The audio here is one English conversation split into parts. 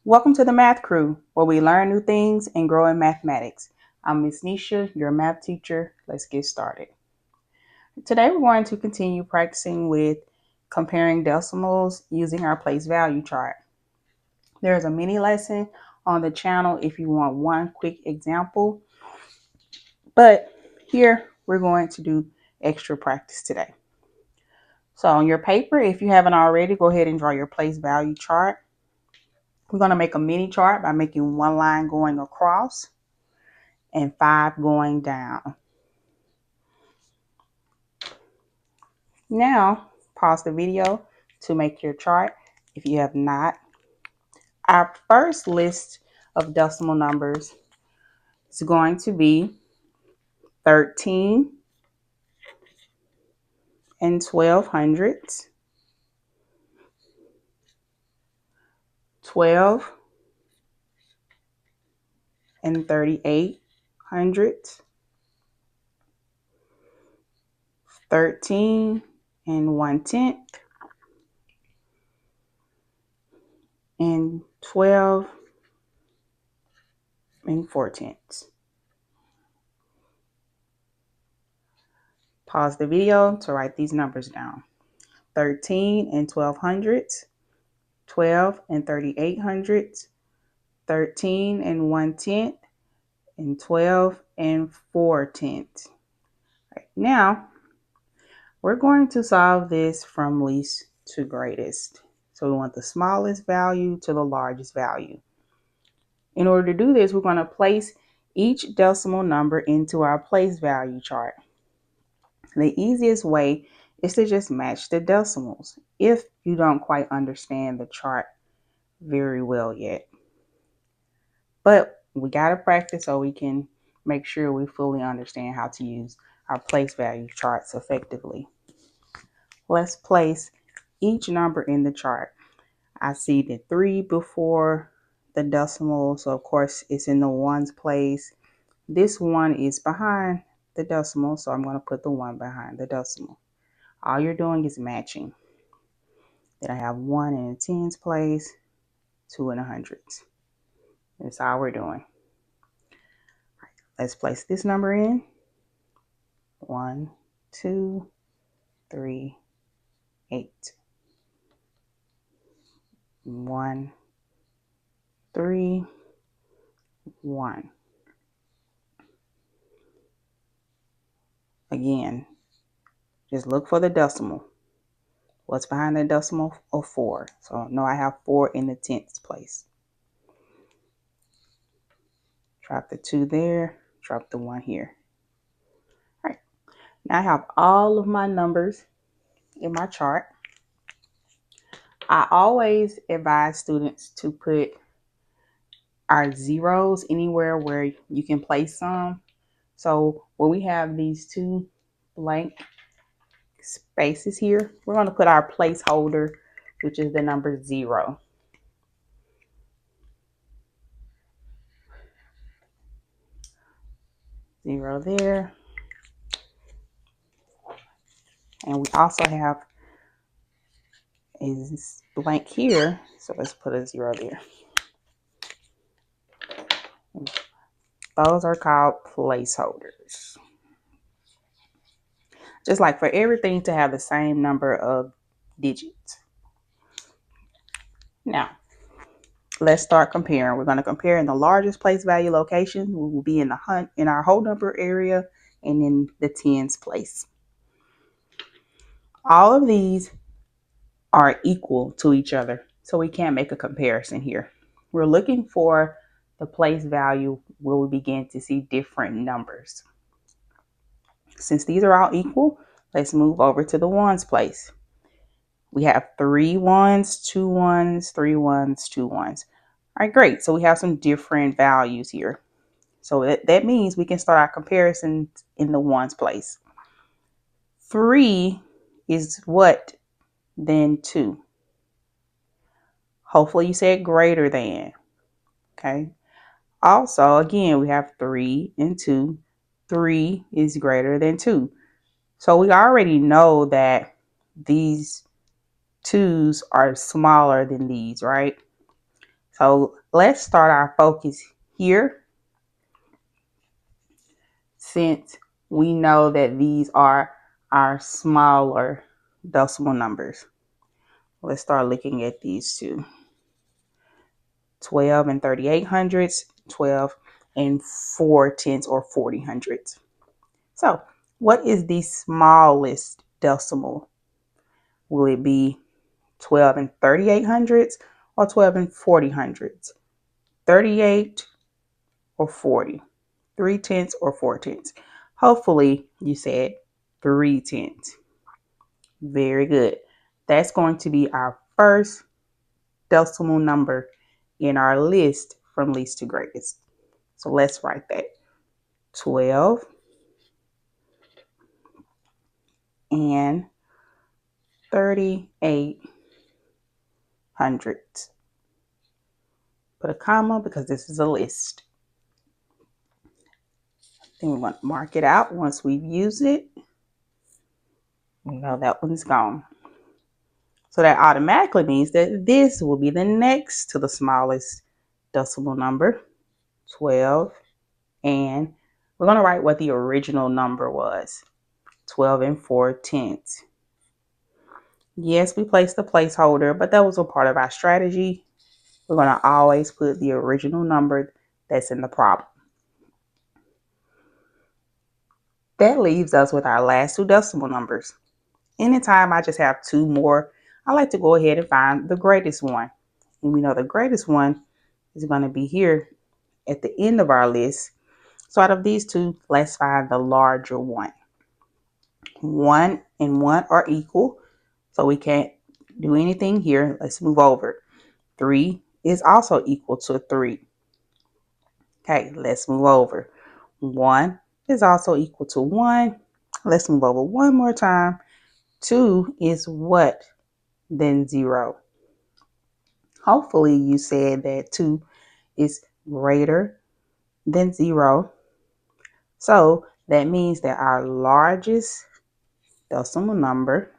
Welcome to the Math Crew, where we learn new things and grow in mathematics. I'm Miss Nisha, your math teacher. Let's get started. Today we're going to continue practicing with comparing decimals using our place value chart. There's a mini lesson on the channel if you want one quick example, but here we're going to do extra practice today. So on your paper, if you haven't already, go ahead and draw your place value chart. We're going to make a mini chart by making one line going across and 5 going down. Now, pause the video to make your chart if you have not. Our first list of decimal numbers is going to be 13 and 1200s, 12 and 3800s, 13 and 1/10, and 12 and 4/10. Pause the video to write these numbers down. 13 and 1200s, 12 and 3800s, 13 and 1/10, and 12 and 4/10. Right, now, we're going to solve this from least to greatest. So we want the smallest value to the largest value. In order to do this, we're going to place each decimal number into our place value chart. The easiest way is to just match the decimals if you don't quite understand the chart very well yet. But we got to practice so we can make sure we fully understand how to use our place value charts effectively. Let's place each number in the chart. I see the 3 before the decimal, so of course it's in the ones place. This 1 is behind the decimal, so I'm going to put the 1 behind the decimal. All you're doing is matching. Then I have 1 in the tens place, 2 in the hundreds. That's all we're doing. Let's place this number in. 1, 2, 3, 8. 1, 3, 1. Again, just look for the decimal. What's behind the decimal of 4? So no, I have 4 in the tenths place. Drop the 2 there, drop the 1 here. All right, now I have all of my numbers in my chart. I always advise students to put our zeros anywhere where you can place some. So when we have these 2 blank spaces here, we're going to put our placeholder, which is the number 0. Zero there. And we also have a blank here, so let's put a 0 there. Those are called placeholders. Just like for everything to have the same number of digits. Now, let's start comparing. We're going to compare in the largest place value location. We will be in our whole number area and in the tens place. All of these are equal to each other, so we can't make a comparison here. We're looking for the place value where we begin to see different numbers. Since these are all equal, let's move over to the ones place. We have 3 ones, 2 ones, 3 ones, 2 ones. All right, great. So we have some different values here. So that means we can start our comparisons in the ones place. 3 is what? Then 2. Hopefully you said greater than. Okay. Also, again, we have 3 and 2. 3 is greater than 2. So we already know that these 2's are smaller than these, right? So let's start our focus here, since we know that these are our smaller decimal numbers. Let's start looking at these two. 12 and 38 hundredths, 12 and 4 tenths or 40 hundredths. So what is the smallest decimal? Will it be 12 and 38 hundredths or 12 and 40 hundredths? 38 or 40? 3 tenths or 4 tenths? Hopefully you said 3 tenths. Very good. That's going to be our first decimal number in our list from least to greatest. So let's write that. 12 and 38 hundredths. Put a comma because this is a list. Then we're going to mark it out once we've used it. We know that one's gone. So that automatically means that this will be the next to the smallest decimal number, 12, and we're going to write what the original number was, 12 and 4 tenths. Yes, we placed the placeholder, but that was a part of our strategy. We're going to always put the original number that's in the problem. That leaves us with our last two decimal numbers. Anytime I just have two more, I like to go ahead and find the greatest one. And we know the greatest one is going to be here at the end of our list. So out of these two, let's find the larger one. 1 and 1 are equal, so we can't do anything here. Let's move over. 3 is also equal to 3. Okay, let's move over. 1 is also equal to 1. Let's move over one more time. 2 is what? Then 0. Hopefully you said that 2 is greater than 0. So that means that our largest decimal number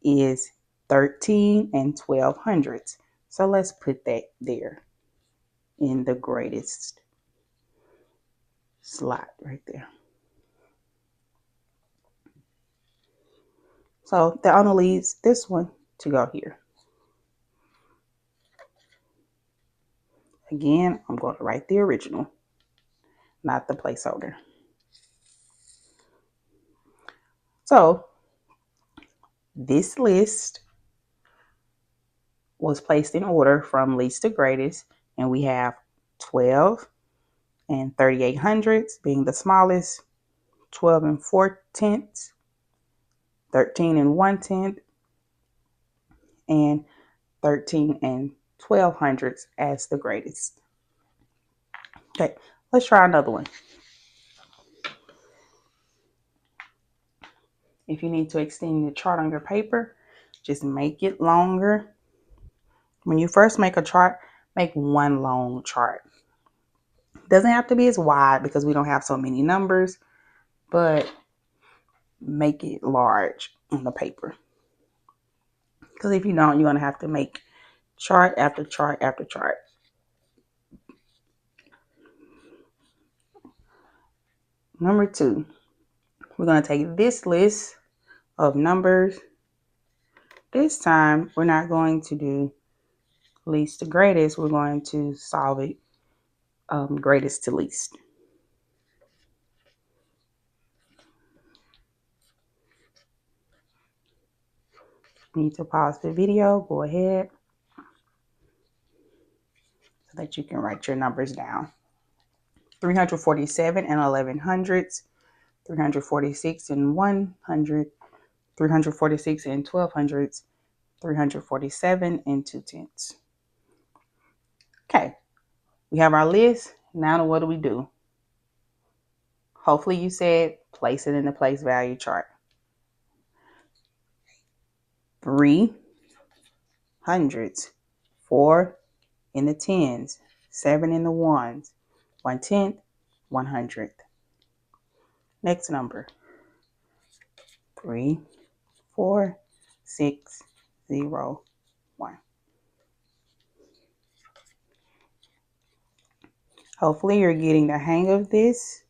is 13 and 12 hundredths. So let's put that there in the greatest slot right there. So that only leaves this one to go here. Again, I'm going to write the original, not the placeholder. So this list was placed in order from least to greatest, and we have 12 and 38 hundredths being the smallest, 12 and 4 tenths, 13 and 1 tenth, and 13 and 12 hundredths as the greatest. Okay, let's try another one. If you need to extend your chart on your paper, just make it longer. When you first make a chart, make one long chart. It doesn't have to be as wide because we don't have so many numbers, but make it large on the paper. Because if you don't, you're going to have to make chart after chart after chart. Number 2, we're going to take this list of numbers. This time, we're not going to do least to greatest. We're going to solve it greatest to least. Need to pause the video, go ahead so that you can write your numbers down. 347 and 11 hundredths, 346 and 100, 346 and 12 hundredths, 347 and 2 tenths. Okay, we have our list. Now what do we do? Hopefully you said place it in the place value chart. 3 hundredths, 4 in the tens, 7 in the ones, 1 tenth, 1 hundredth. Next number, 3, 4, 6, 0, 1. Hopefully you're getting the hang of this.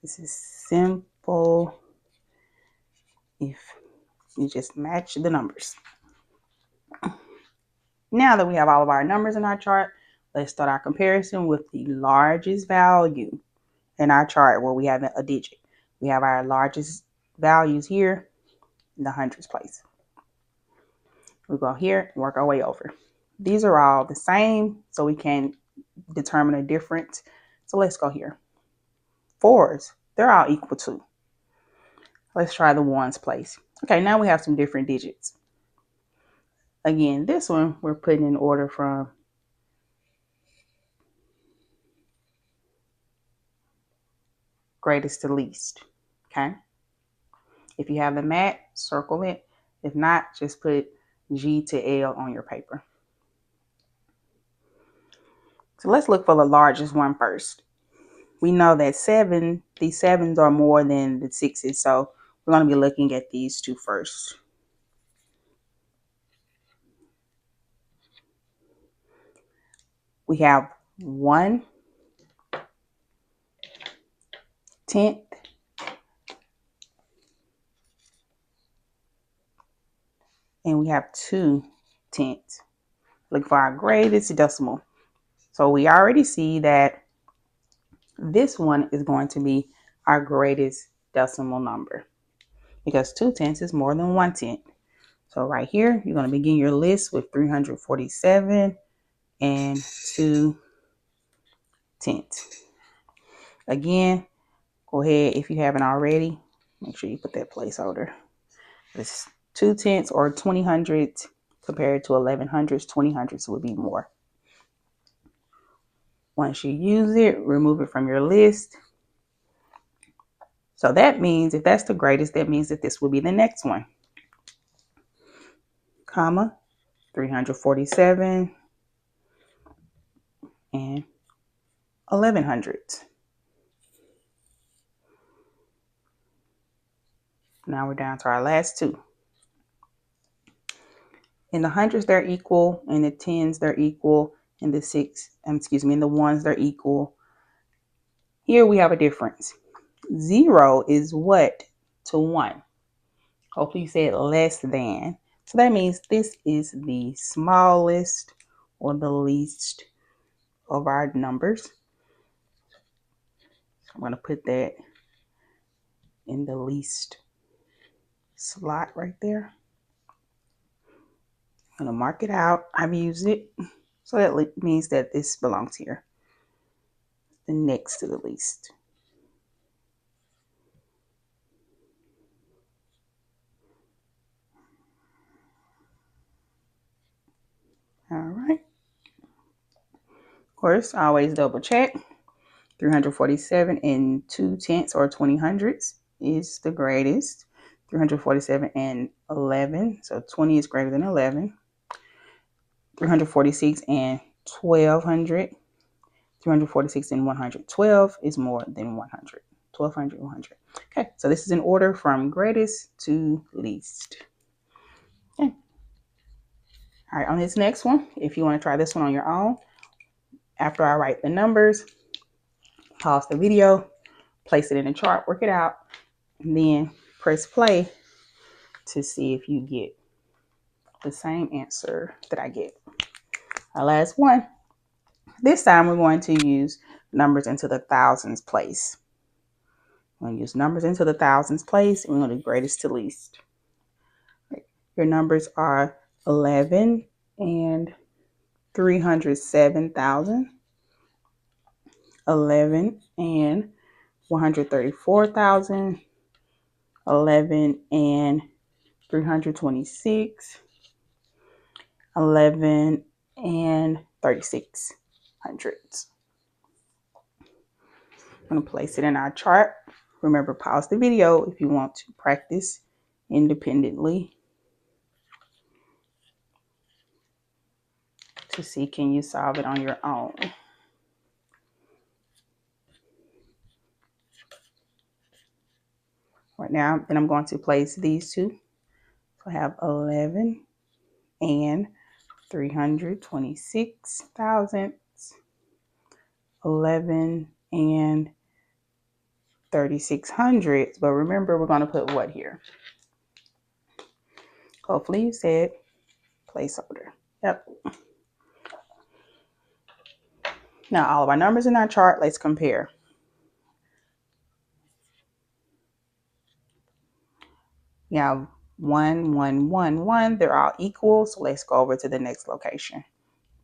This is simple if you just match the numbers. Now that we have all of our numbers in our chart, let's start our comparison with the largest value in our chart where we have a digit. We have our largest values here in the hundreds place. We go here and work our way over. These are all the same, so we can determine a difference. So let's go here. Fours, they're all equal to. Let's try the ones place. Okay, now we have some different digits. Again, this one we're putting in order from greatest to least. Okay. If you have the mat, circle it. If not, just put G to L on your paper. So let's look for the largest one first. We know that these sevens are more than the sixes, so we're going to be looking at these two first. We have 1/10 and we have 2/10. Look for our greatest decimal. So we already see that this one is going to be our greatest decimal number because 2/10 is more than 1/10. So right here, you're going to begin your list with 347 and 2/10. Again, go ahead, if you haven't already, make sure you put that placeholder. It's 2/10 or 20/100 compared to 11/100s. 20/100s would be more. Once you use it, remove it from your list. So that means if that's the greatest, that means that this will be the next one. Comma, 347 and 11/100. Now we're down to our last two. In the hundreds, they're equal. In the tens, they're equal. In the in the ones, they're equal. Here we have a difference. 0 is what to 1? Hopefully you said less than. So that means this is the smallest or the least of our numbers. So I'm going to put that in the least slot right there. I'm going to mark it out. I've used it. So that means that this belongs here. The next to the least. All right. Of course, always double check. 347 and 2/10 or 20/100 is the greatest. 347 and 11. So 20 is greater than 11. 346 and 1200. 346 and 100. 12 is more than 100. 1200, 100. Okay, so this is in order from greatest to least. Okay. All right, on this next one, if you want to try this one on your own, after I write the numbers, pause the video, place it in a chart, work it out, and then press play to see if you get the same answer that I get. Our last one. This time we're going to use numbers into the thousands place. We're going to use numbers into the thousands place, and we're going to do greatest to least. Your numbers are 11 and 307,000, 11 and 134,000, 11 and 326, 11 and 3600. I'm going to place it in our chart. Remember, pause the video if you want to practice independently to see can you solve it on your own. Right now, then I'm going to place these two. So I have 11 and 326 thousandths, 11 and 36 hundredths. But remember, we're going to put what here? Hopefully you said placeholder. Yep. Now all of our numbers in our chart, let's compare. We have 1, 1, 1, 1. They're all equal. So let's go over to the next location.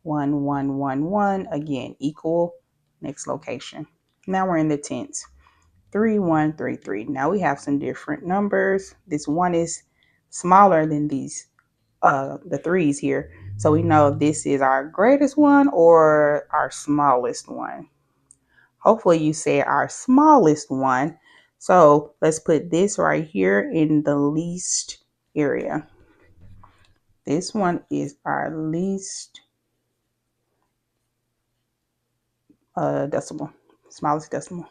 1, 1, 1, 1. Again, equal. Next location. Now we're in the tens. 3, 1, 3, 3. Now we have some different numbers. This one is smaller than these, the threes here. So we know this is our greatest one or our smallest one. Hopefully you said our smallest one. So let's put this right here in the least area. This one is our least decimal, smallest decimal.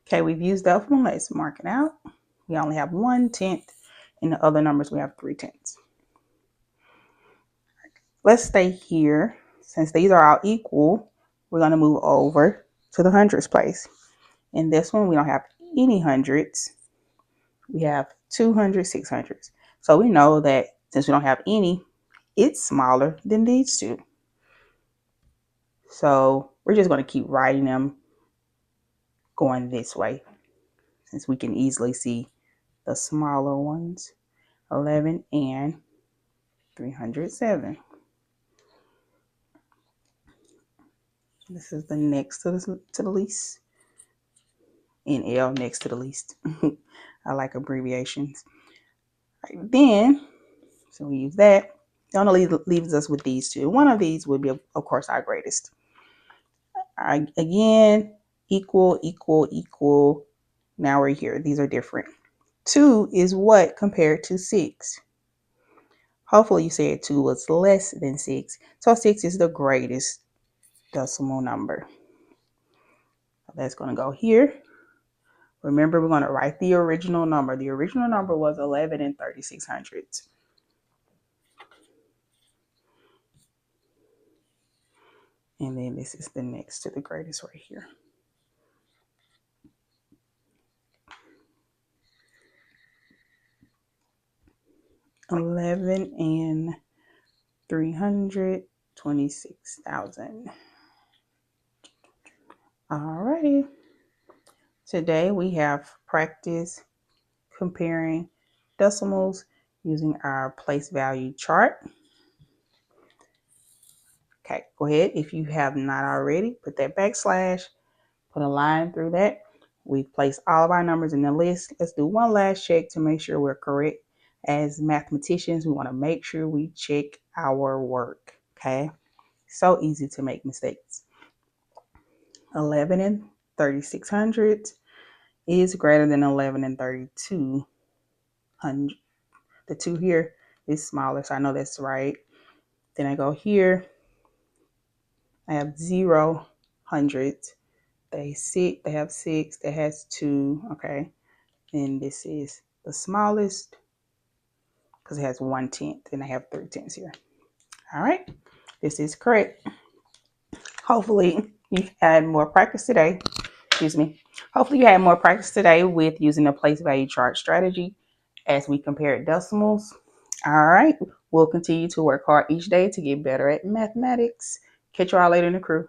Okay, we've used decimal. Let's mark it out. We only have 1/10. In the other numbers, we have 3/10. Let's stay here. Since these are all equal, we're going to move over to the hundreds place. In this one, we don't have any hundreds. We have 200, 600s. So we know that since we don't have any, it's smaller than these two. So we're just going to keep writing them going this way, since we can easily see the smaller ones. 11 and 307. This is the next to the least. And L next to the least. I like abbreviations. Right, then, so we use that. It only leaves us with these two. One of these would be, of course, our greatest. Again, equal, equal, equal. Now we're here. These are different. 2 is what compared to 6? Hopefully you said 2 was less than 6. So 6 is the greatest decimal number. That's going to go here. Remember, we're going to write the original number. The original number was 11 and 36 hundredths. And then this is the next to the greatest right here. $11 and 326,000. Alrighty. Today we have practice comparing decimals using our place value chart. Okay, go ahead. If you have not already, put that backslash, put a line through that. We've placed all of our numbers in the list. Let's do one last check to make sure we're correct. As mathematicians, we want to make sure we check our work. Okay, so easy to make mistakes. 11 and 36 hundredths is greater than 11 and 32 hundred. The 2 here is smaller, so I know that's right. Then I go here. I have 0 hundredths. They have 6. That has 2. Okay. And this is the smallest because it has 1/10. And I have 3/10 here. All right. This is correct. Hopefully you had more practice today. Excuse me. Hopefully you had more practice today with using the place value chart strategy as we compare decimals. All right. We'll continue to work hard each day to get better at mathematics. Catch y'all later in the crew.